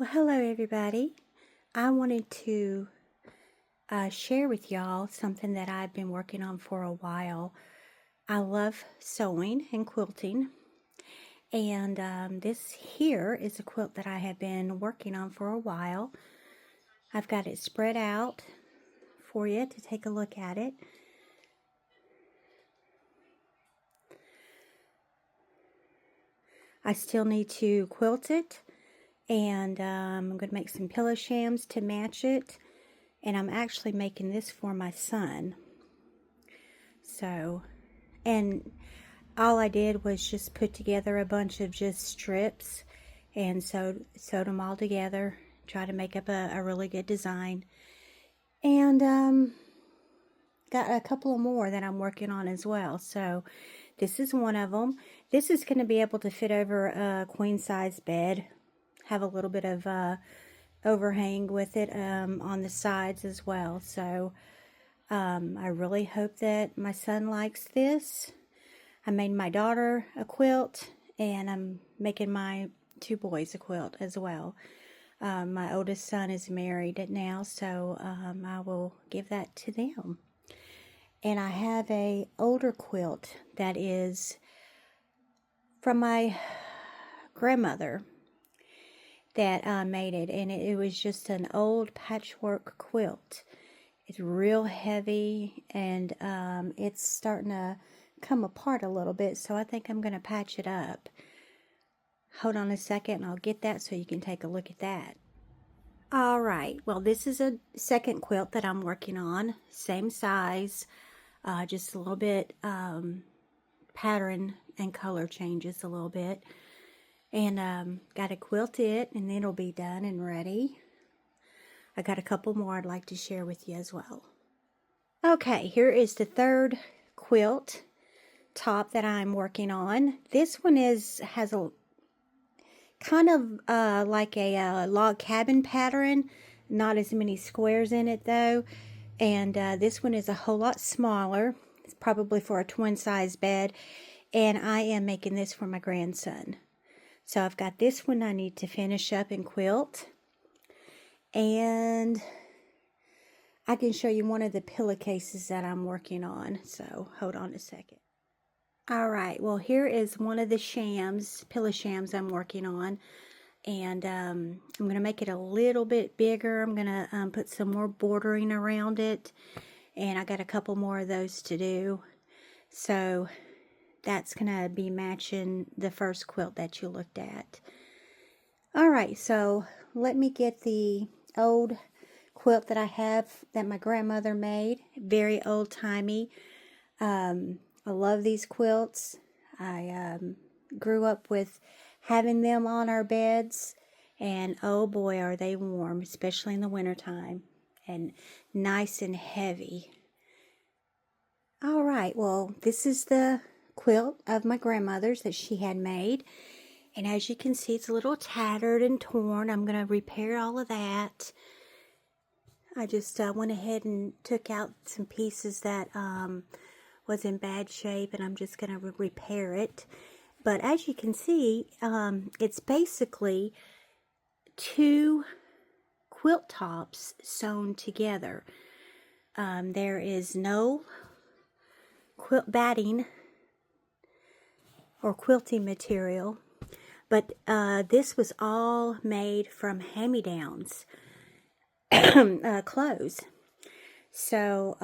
Well, hello everybody. I wanted to share with y'all something that I've been working on for a while. I love sewing and quilting, and this here is a quilt that I have been working on for a while. I've got it spread out for you to take a look at it. I still need to quilt it, and I'm going to make some pillow shams to match it. And I'm actually making this for my son. So, and all I did was just put together a bunch of just strips and sewed them all together. Try to make up a really good design. And got a couple of more that I'm working on as well. So this is one of them. This is going to be able to fit over a queen size bed. Have a little bit of overhang with it on the sides as well. So I really hope that my son likes this. I made my daughter a quilt, and I'm making my two boys a quilt as well. My oldest son is married now, so I will give that to them. And I have a older quilt that is from my grandmother that made it, and it was just an old patchwork quilt. It's real heavy, and it's starting to come apart a little bit, so I think I'm going to patch it up. Hold on a second and I'll get that so you can take a look at that. Alright, well, this is a second quilt that I'm working on. Same size, just a little bit pattern and color changes a little bit. And got to quilt it, and then it'll be done and ready. I got a couple more I'd like to share with you as well. Okay, here is the third quilt top that I'm working on. This one has a kind of like a log cabin pattern. Not as many squares in it though. And this one is a whole lot smaller. It's probably for a twin size bed. And I am making this for my grandson. So I've got this one I need to finish up and quilt. And I can show you one of the pillowcases that I'm working on. So hold on a second. Alright, well, here is one of the pillow shams I'm working on. And I'm going to make it a little bit bigger. I'm going to put some more bordering around it. And I got a couple more of those to do. So that's going to be matching the first quilt that you looked at. Alright, so let me get the old quilt that I have that my grandmother made. Very old-timey. I love these quilts. I grew up with having them on our beds, and oh boy, are they warm, especially in the wintertime, and nice and heavy. Alright, well, this is the quilt of my grandmother's that she had made. And as you can see, it's a little tattered and torn. I'm going to repair all of that. I just went ahead and took out some pieces that was in bad shape, and I'm just going to repair it. But as you can see, it's basically two quilt tops sewn together. There is no quilt batting or quilting material. But this was all made from hand-me-downs clothes. So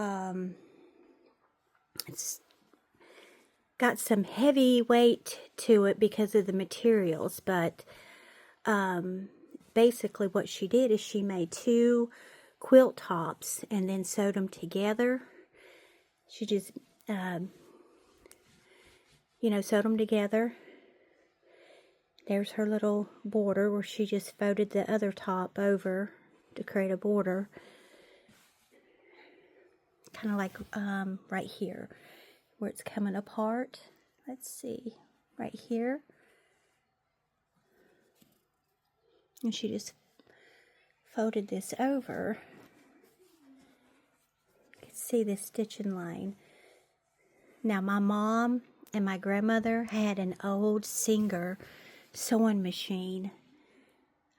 it's got some heavy weight to it because of the materials. But basically what she did is she made two quilt tops and then sewed them together. She just, sewed them together. There's her little border where she just folded the other top over to create a border. Kind of like right here where it's coming apart. Let's see. Right here. And she just folded this over. You can see the stitching line. Now my mom and my grandmother had an old Singer sewing machine.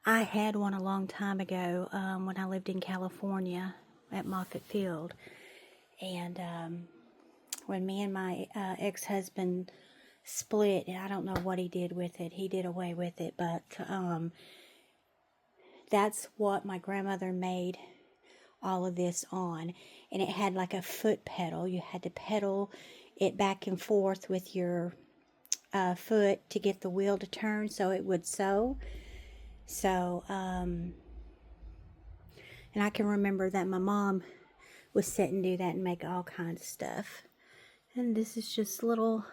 I had one a long time ago when I lived in California at Moffett Field. And when me and my ex-husband split, I don't know what he did with it. He did away with it, but that's what my grandmother made all of this on. And it had like a foot pedal. You had to pedal it back and forth with your foot to get the wheel to turn so it would sew. So, and I can remember that my mom would sit and do that and make all kinds of stuff. And this is just little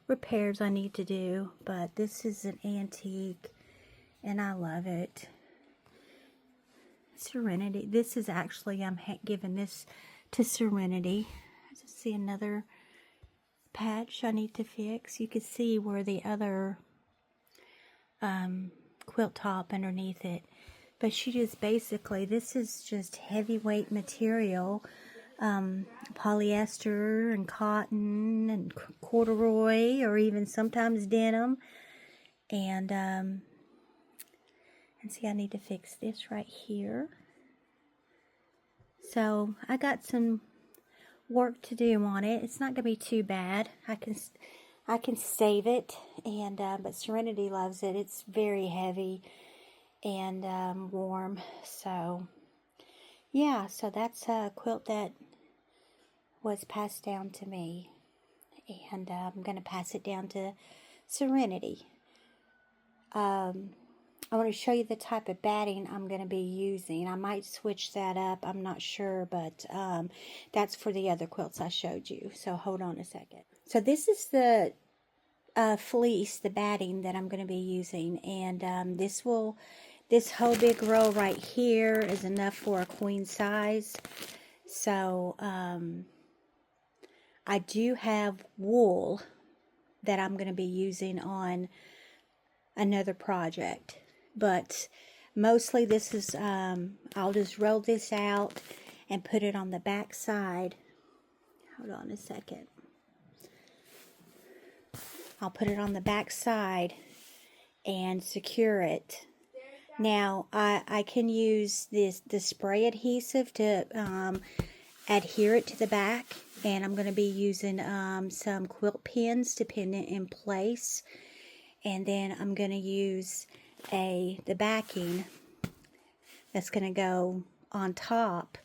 repairs I need to do, but this is an antique and I love it. Serenity. This is actually, I'm giving this to Serenity. I just see another patch I need to fix. You can see where the other quilt top underneath it, but she just basically, this is just heavyweight material, polyester and cotton and corduroy, or even sometimes denim. And see, I need to fix this right here. So I got some work to do on it. It's not gonna be too bad. I can save it, and but Serenity loves it. It's very heavy and warm. So yeah, so that's a quilt that was passed down to me, and I'm gonna pass it down to Serenity. I want to show you the type of batting I'm going to be using. I might switch that up. I'm not sure, but that's for the other quilts I showed you. So hold on a second. So this is the fleece, the batting that I'm going to be using. And this whole big row right here is enough for a queen size. So I do have wool that I'm going to be using on another project. But mostly this is, I'll just roll this out and put it on the back side. Hold on a second. I'll put it on the back side and secure it. Now, I can use the spray adhesive to adhere it to the back. And I'm going to be using some quilt pins to pin it in place. And then I'm going to use the backing that's going to go on top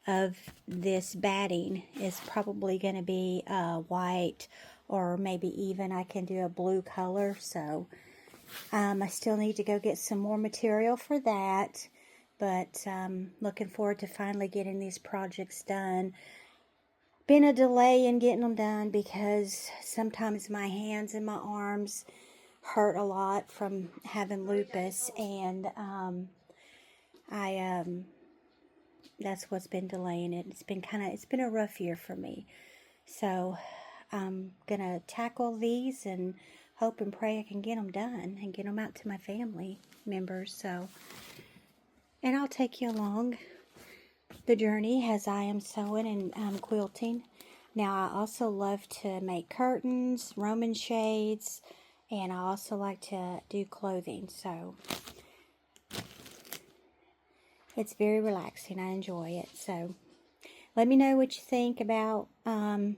of this batting is probably going to be white, or maybe even I can do a blue color. So I still need to go get some more material for that, but looking forward to finally getting these projects done. Been a delay in getting them done because sometimes my hands and my arms hurt a lot from having lupus, and that's what's been delaying it. It's been a rough year for me. So I'm gonna tackle these and hope and pray I can get them done and get them out to my family members. So, and I'll take you along the journey as I am sewing and quilting. Now, I also love to make curtains, Roman shades, and I also like to do clothing, so it's very relaxing. I enjoy it. So let me know what you think about, my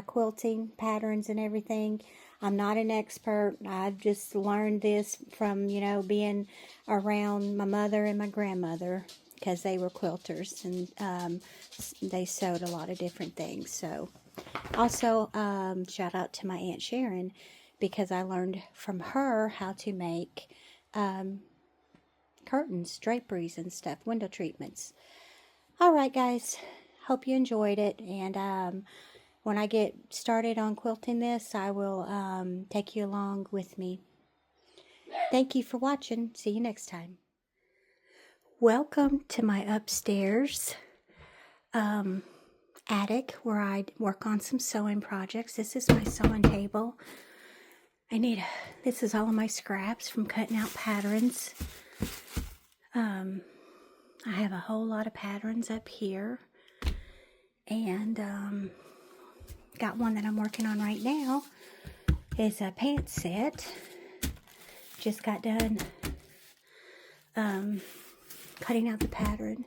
quilting patterns and everything. I'm not an expert. I've just learned this from, being around my mother and my grandmother, because they were quilters, and they sewed a lot of different things. So also, shout out to my Aunt Sharon, because I learned from her how to make curtains, draperies, and stuff, window treatments. Alright, guys, hope you enjoyed it, and when I get started on quilting this, I will take you along with me. Thank you for watching. See you next time. Welcome to my upstairs attic, where I work on some sewing projects. This is my sewing table. This is all of my scraps from cutting out patterns. I have a whole lot of patterns up here, and got one that I'm working on right now. It's a pant set, just got done cutting out the pattern.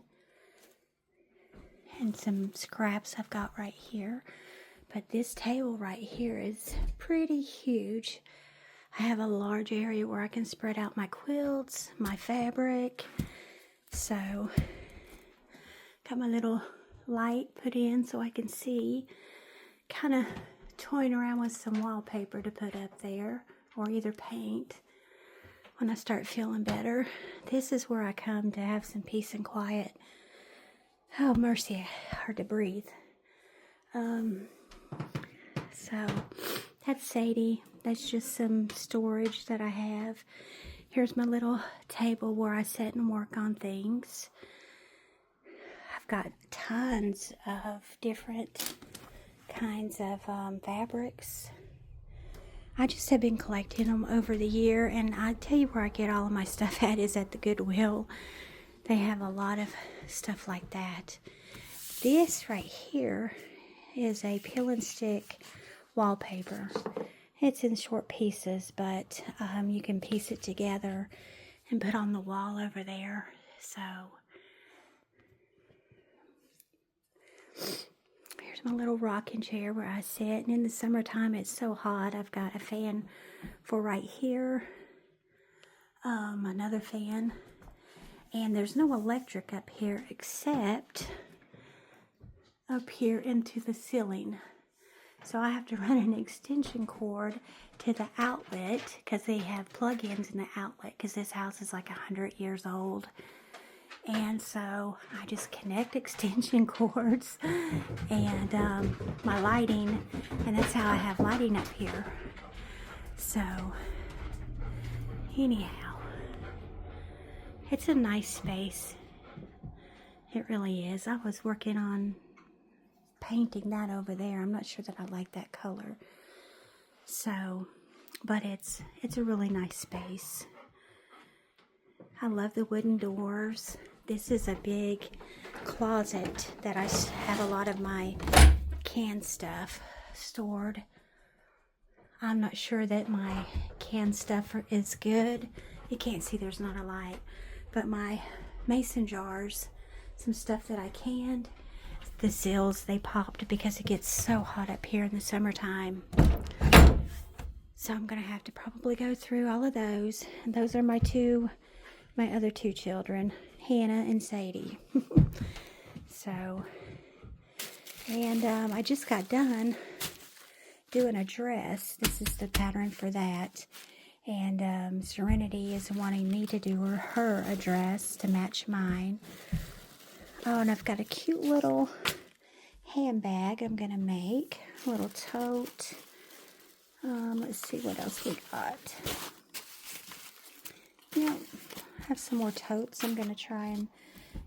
And some scraps I've got right here. But this table right here is pretty huge. I have a large area where I can spread out my quilts, my fabric. So, got my little light put in so I can see. Kind of toying around with some wallpaper to put up there, or either paint when I start feeling better. This is where I come to have some peace and quiet. Oh, mercy, hard to breathe. So, that's Sadie. That's just some storage that I have. Here's my little table where I sit and work on things. I've got tons of different kinds of fabrics. I just have been collecting them over the year, and I tell you where I get all of my stuff at is at the Goodwill. They have a lot of stuff like that. This right here is a peel and stick wallpaper. It's in short pieces, but you can piece it together and put on the wall over there. So here's my little rocking chair where I sit. And in the summertime, it's so hot. I've got a fan for right here, another fan. And there's no electric up here except up here into the ceiling. So I have to run an extension cord to the outlet because they have plug-ins in the outlet because this house is like 100 years old. And so I just connect extension cords and my lighting, and that's how I have lighting up here. So anyhow, it's a nice space. It really is. I was working on painting that over there. I'm not sure that I like that color. So, but it's a really nice space. I love the wooden doors. This is a big closet that I have a lot of my canned stuff stored. I'm not sure that my canned stuff is good. You can't see, there's not a light. But my mason jars, some stuff that I canned, the seals, they popped because it gets so hot up here in the summertime. So I'm going to have to probably go through all of those. And those are my other two children, Hannah and Sadie. So, and I just got done doing a dress. This is the pattern for that. And Serenity is wanting me to do her a dress to match mine. Oh, and I've got a cute little handbag I'm going to make. A little tote. Let's see what else we got. Yeah, I have some more totes I'm going to try and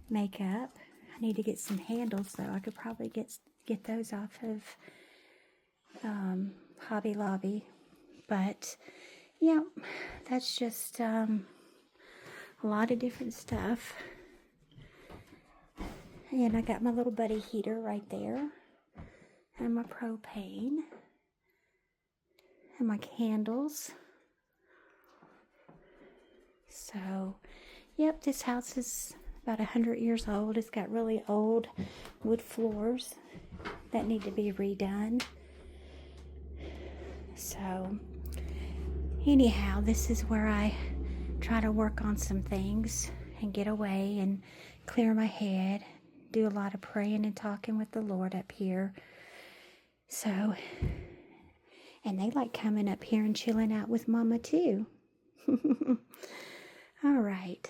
make up. I need to get some handles, though. I could probably get those off of Hobby Lobby. But, yeah, that's just a lot of different stuff. And I got my little buddy heater right there. And my propane. And my candles. So, yep, this house is about 100 years old. It's got really old wood floors that need to be redone. So, anyhow, this is where I try to work on some things and get away and clear my head. Do a lot of praying and talking with the Lord up here. So, and they like coming up here and chilling out with Mama too. All right.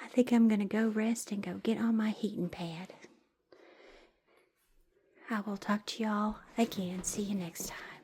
I think I'm going to go rest and go get on my heating pad. I will talk to y'all again. See you next time.